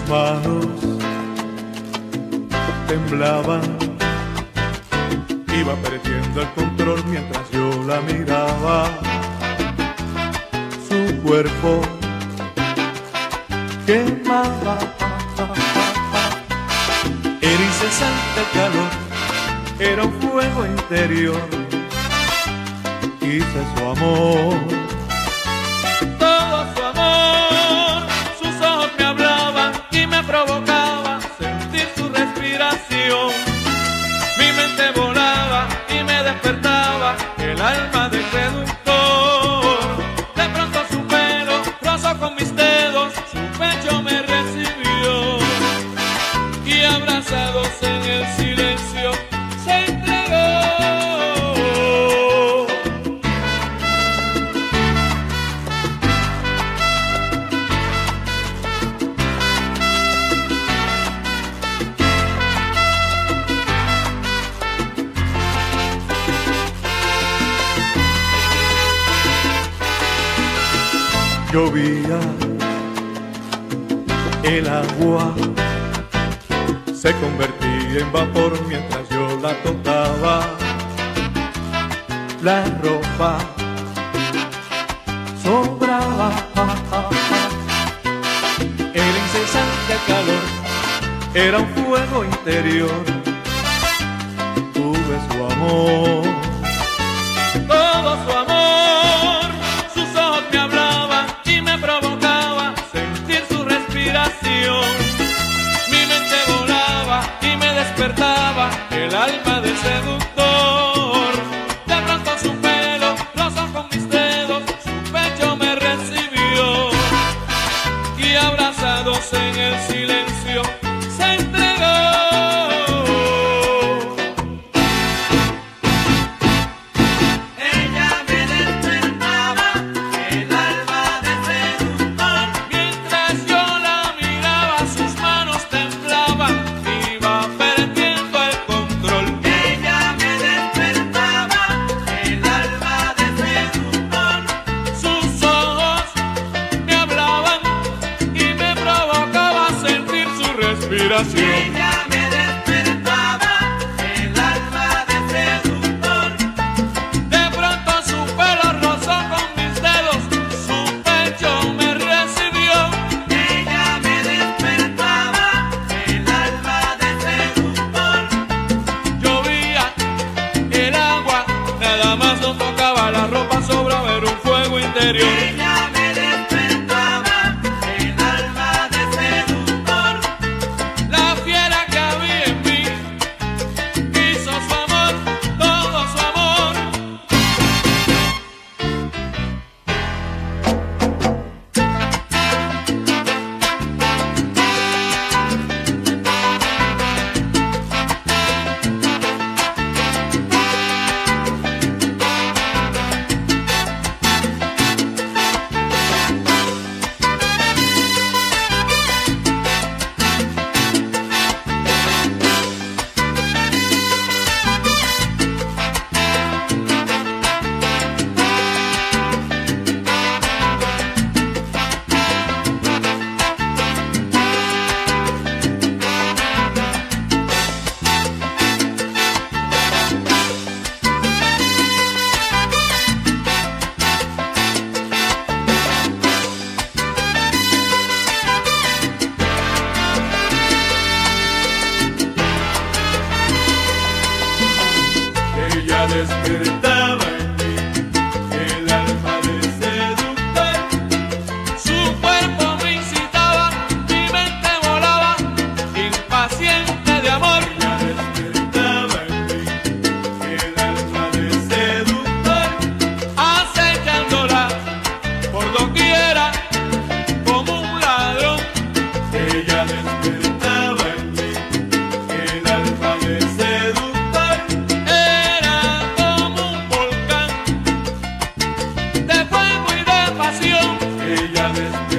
manos temblaban, iba perdiendo el control mientras yo la miraba. Su cuerpo quemaba, era incesante calor, era un fuego interior. Quise su amor, todo su amor. Sus ojos me hablaban y me provocaban sentir su respiración. Mi mente volaba y me despertaba el alma del seductor. De pronto su pelo rozó con mis dedos, su pecho me recibió y abrazados en el silencio se entregó. Llovía, el agua se convertía en vapor mientras yo la tocaba. La ropa sobraba, el incesante calor era un fuego interior. Tuve su amor, Todo su amor. Sus ojos me hablaban y me provocaba sentir su respiración. Mi mente volaba y me despertaba el alma del seductor. De pronto su pelo rozó con mis dedos, su pecho me recibió y abrazados en el silencio se entregó. Ella me despertaba el alma del seductor. Mientras yo la miraba, sus manos temblaban, iba perdiendo el control. Ella me despertaba el alma del seductor. Sus ojos me hablaban y me provocaba sentir su respiración. Ella me despertaba el alma del seductor. De pronto su pelo rozó con mis dedos, su pecho me recibió. Ella me despertaba el alma del seductor. Llovía, el agua, nada más nos tocaba, la ropa sobraba, era un fuego interior. Ella me despertaba el alma del seductor. La fiera que había en mí quiso su amor, todo su amor. Ella despertaba en mí el alma del seductor. Su cuerpo me incitaba, mi mente volaba, impaciente de amor. Ella despertaba en mí el alma del seductor, acechándola por doquiera como un ladrón. Ella despertaba en mí el alma del seductor. Era como un volcán de fuego y de pasión. Ella despertaba